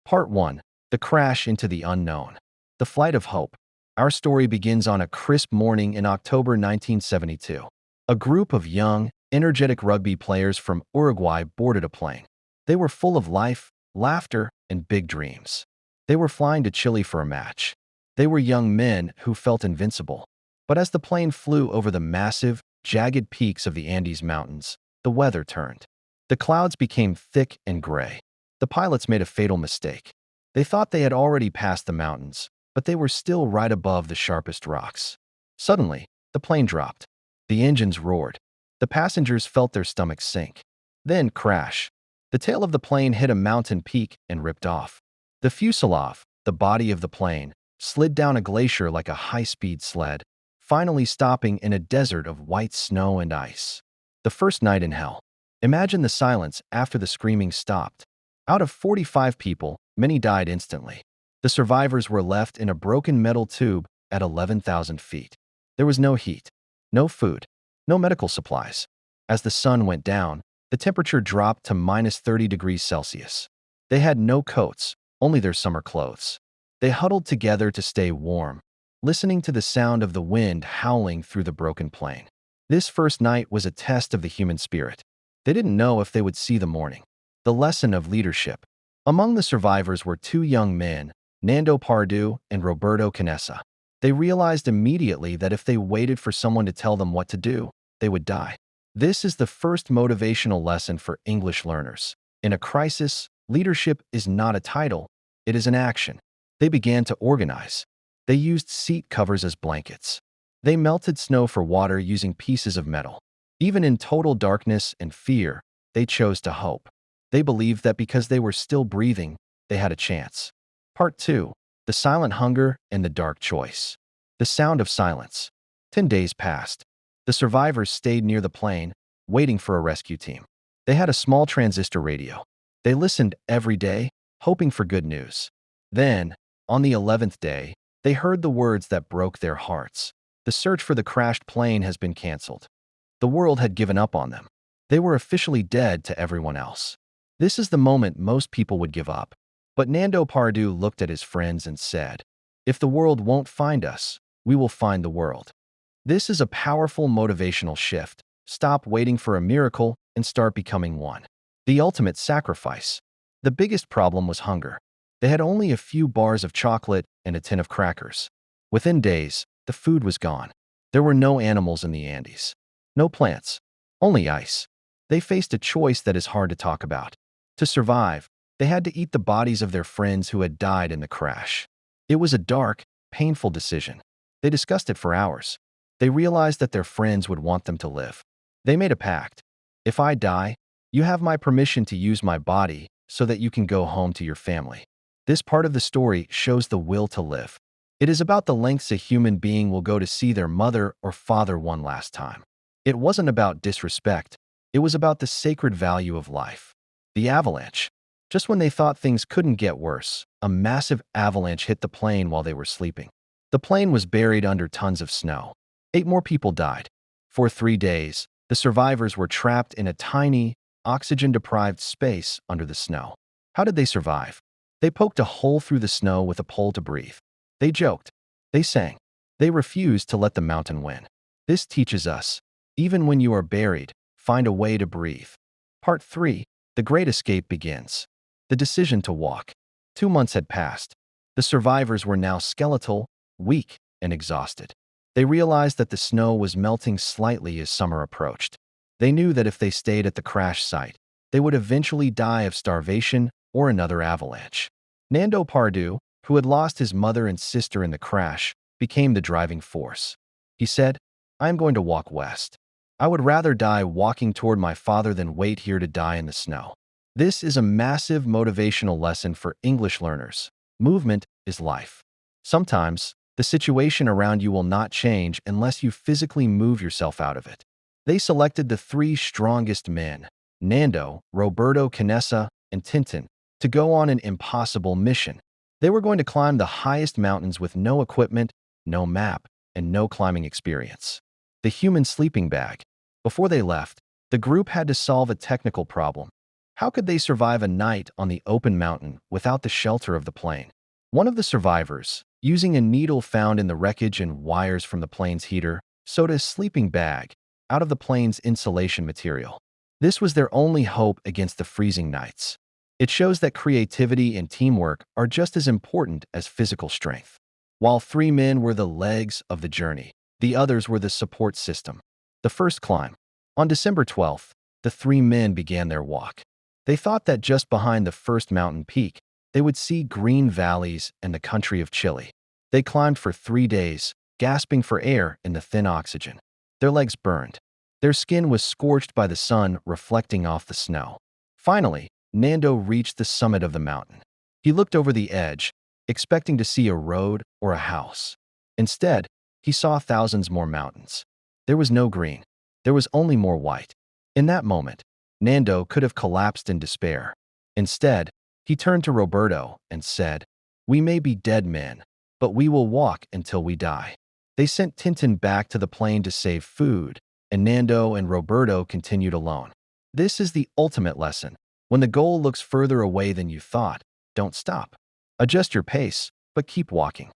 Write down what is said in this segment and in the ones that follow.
Part 1. The Crash into the Unknown. The Flight of Hope. Our story begins on a crisp morning in October 1972. A group of young, energetic rugby players from Uruguay boarded a plane. They were full of life, laughter, and big dreams. They were flying to Chile for a match. They were young men who felt invincible. But as the plane flew over the massive, jagged peaks of the Andes Mountains, the weather turned. The clouds became thick and gray. The pilots made a fatal mistake. They thought they had already passed the mountains, but they were still right above the sharpest rocks. Suddenly, the plane dropped. The engines roared. The passengers felt their stomachs sink. Then crash. The tail of the plane hit a mountain peak and ripped off. The fuselage, the body of the plane, slid down a glacier like a high-speed sled, finally stopping in a desert of white snow and ice. The first night in hell. Imagine the silence after the screaming stopped. Out of 45 people, many died instantly. The survivors were left in a broken metal tube at 11,000 feet. There was no heat, no food, no medical supplies. As the sun went down, the temperature dropped to minus 30 degrees Celsius. They had no coats, only their summer clothes. They huddled together to stay warm, listening to the sound of the wind howling through the broken plane. This first night was a test of the human spirit. They didn't know if they would see the morning. The lesson of leadership. Among the survivors were two young men, Nando Pardu and Roberto Canessa. They realized immediately that if they waited for someone to tell them what to do, they would die. This is the first motivational lesson for English learners. In a crisis, leadership is not a title, it is an action. They began to organize. They used seat covers as blankets. They melted snow for water using pieces of metal. Even in total darkness and fear, they chose to hope. They believed that because they were still breathing, they had a chance. Part 2. The Silent Hunger and the Dark Choice. The Sound of Silence. 10 days passed. The survivors stayed near the plane, waiting for a rescue team. They had a small transistor radio. They listened every day, hoping for good news. Then, on the 11th day, they heard the words that broke their hearts. The search for the crashed plane has been canceled. The world had given up on them. They were officially dead to everyone else. This is the moment most people would give up. But Nando Pardu looked at his friends and said, "If the world won't find us, we will find the world." This is a powerful motivational shift. Stop waiting for a miracle and start becoming one. The ultimate sacrifice. The biggest problem was hunger. They had only a few bars of chocolate and a tin of crackers. Within days, the food was gone. There were no animals in the Andes. No plants. Only ice. They faced a choice that is hard to talk about. To survive, they had to eat the bodies of their friends who had died in the crash. It was a dark, painful decision. They discussed it for hours. They realized that their friends would want them to live. They made a pact. If I die, you have my permission to use my body so that you can go home to your family. This part of the story shows the will to live. It is about the lengths a human being will go to see their mother or father one last time. It wasn't about disrespect. It was about the sacred value of life. The avalanche. Just when they thought things couldn't get worse, a massive avalanche hit the plane while they were sleeping. The plane was buried under tons of snow. 8 more people died. For 3 days, the survivors were trapped in a tiny, oxygen-deprived space under the snow. How did they survive? They poked a hole through the snow with a pole to breathe. They joked. They sang. They refused to let the mountain win. This teaches us, even when you are buried, find a way to breathe. Part 3. The Great Escape begins. The decision to walk. 2 months had passed. The survivors were now skeletal, weak, and exhausted. They realized that the snow was melting slightly as summer approached. They knew that if they stayed at the crash site, they would eventually die of starvation or another avalanche. Nando Pardu, who had lost his mother and sister in the crash, became the driving force. He said, "I am going to walk west. I would rather die walking toward my father than wait here to die in the snow." This is a massive motivational lesson for English learners. Movement is life. Sometimes, the situation around you will not change unless you physically move yourself out of it. They selected the 3 strongest men, Nando, Roberto Canessa, and Tintin, to go on an impossible mission. They were going to climb the highest mountains with no equipment, no map, and no climbing experience. The human sleeping bag. Before they left, the group had to solve a technical problem. How could they survive a night on the open mountain without the shelter of the plane? One of the survivors, using a needle found in the wreckage and wires from the plane's heater, sewed a sleeping bag out of the plane's insulation material. This was their only hope against the freezing nights. It shows that creativity and teamwork are just as important as physical strength. While 3 men were the legs of the journey, the others were the support system. The first climb. On December 12th, the 3 men began their walk. They thought that just behind the first mountain peak, they would see green valleys and the country of Chile. They climbed for 3 days, gasping for air in the thin oxygen. Their legs burned. Their skin was scorched by the sun reflecting off the snow. Finally, Nando reached the summit of the mountain. He looked over the edge, expecting to see a road or a house. Instead, he saw thousands more mountains. There was no green. There was only more white. In that moment, Nando could have collapsed in despair. Instead, he turned to Roberto and said, "We may be dead men, but we will walk until we die." They sent Tintin back to the plane to save food, and Nando and Roberto continued alone. This is the ultimate lesson. When the goal looks further away than you thought, don't stop. Adjust your pace, but keep walking.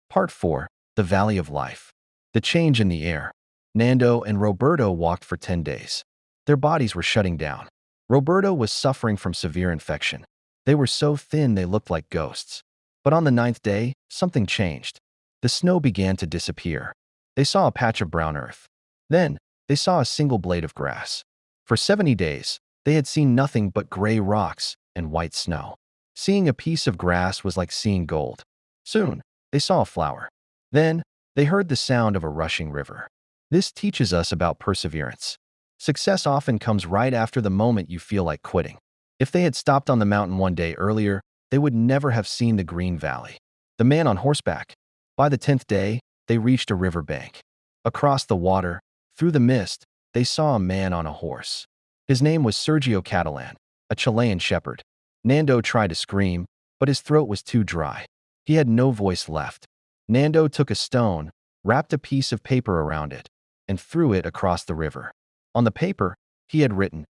Part 4. The Valley of Life. The change in the air. Nando and Roberto walked for 10 days. Their bodies were shutting down. Roberto was suffering from severe infection. They were so thin they looked like ghosts. But on the 9th day, something changed. The snow began to disappear. They saw a patch of brown earth. Then, they saw a single blade of grass. For 70 days, they had seen nothing but gray rocks and white snow. Seeing a piece of grass was like seeing gold. Soon, they saw a flower. Then, they heard the sound of a rushing river. This teaches us about perseverance. Success often comes right after the moment you feel like quitting. If they had stopped on the mountain one day earlier, they would never have seen the green valley. The man on horseback. By the 10th day, they reached a river bank. Across the water, through the mist, they saw a man on a horse. His name was Sergio Catalan, a Chilean shepherd. Nando tried to scream, but his throat was too dry. He had no voice left. Nando took a stone, wrapped a piece of paper around it, and threw it across the river. On the paper, he had written,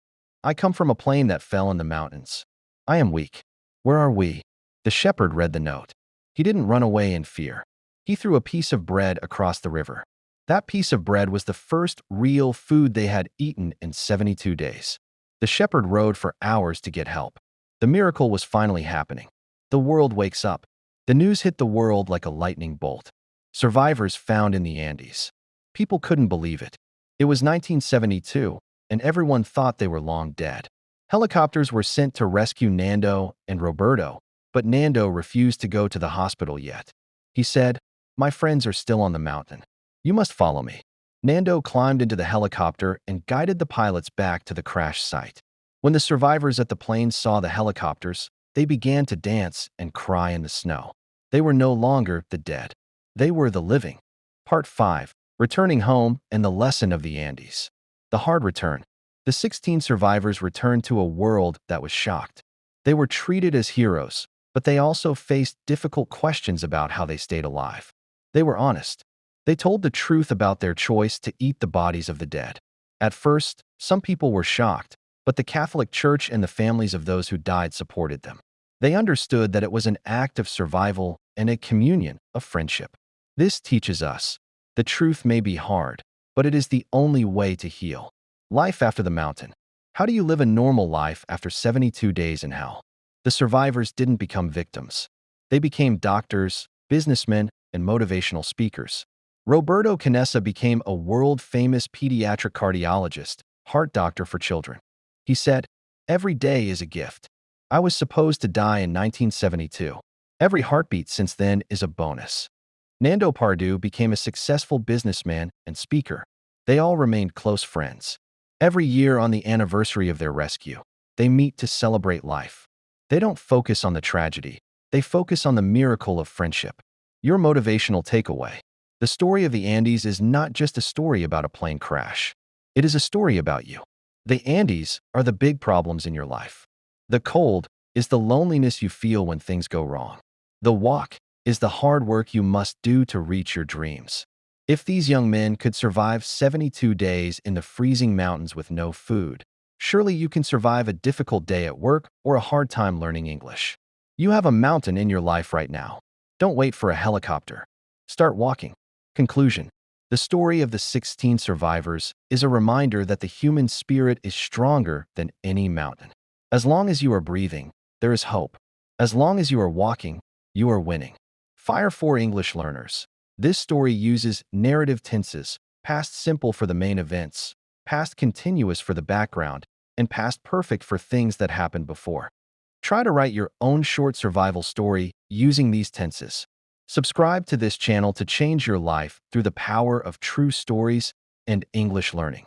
"I come from a plane that fell in the mountains. I am weak. Where are we?" The shepherd read the note. He didn't run away in fear. He threw a piece of bread across the river. That piece of bread was the first real food they had eaten in 72 days. The shepherd rode for hours to get help. The miracle was finally happening. The world wakes up. The news hit the world like a lightning bolt. Survivors found in the Andes. People couldn't believe it. It was 1972, and everyone thought they were long dead. Helicopters were sent to rescue Nando and Roberto, but Nando refused to go to the hospital yet. He said, "My friends are still on the mountain. You must follow me." Nando climbed into the helicopter and guided the pilots back to the crash site. When the survivors at the plane saw the helicopters, they began to dance and cry in the snow. They were no longer the dead. They were the living. Part 5. Returning home and the lesson of the Andes. The hard return. The 16 survivors returned to a world that was shocked. They were treated as heroes, but they also faced difficult questions about how they stayed alive. They were honest. They told the truth about their choice to eat the bodies of the dead. At first, some people were shocked, but the Catholic Church and the families of those who died supported them. They understood that it was an act of survival and a communion of friendship. This teaches us, the truth may be hard, but it is the only way to heal. Life after the mountain. How do you live a normal life after 72 days in hell? The survivors didn't become victims. They became doctors, businessmen, and motivational speakers. Roberto Canessa became a world-famous pediatric cardiologist, heart doctor for children. He said, "Every day is a gift. I was supposed to die in 1972. Every heartbeat since then is a bonus." Nando Pardu became a successful businessman and speaker. They all remained close friends. Every year on the anniversary of their rescue, they meet to celebrate life. They don't focus on the tragedy. They focus on the miracle of friendship. Your motivational takeaway. The story of the Andes is not just a story about a plane crash. It is a story about you. The Andes are the big problems in your life. The cold is the loneliness you feel when things go wrong. The walk is the hard work you must do to reach your dreams. If these young men could survive 72 days in the freezing mountains with no food, Surely you can survive a difficult day at work or a hard time learning English. You have a mountain in your life right now. Don't wait for a helicopter. Start walking. Conclusion. The story of the 16 survivors is a reminder that the human spirit is stronger than any mountain. As long as you are breathing, there is hope. As long as you are walking, you are winning. Fire for English learners. This story uses narrative tenses, past simple for the main events, past continuous for the background, and past perfect for things that happened before. Try to write your own short survival story using these tenses. Subscribe to this channel to change your life through the power of true stories and English learning.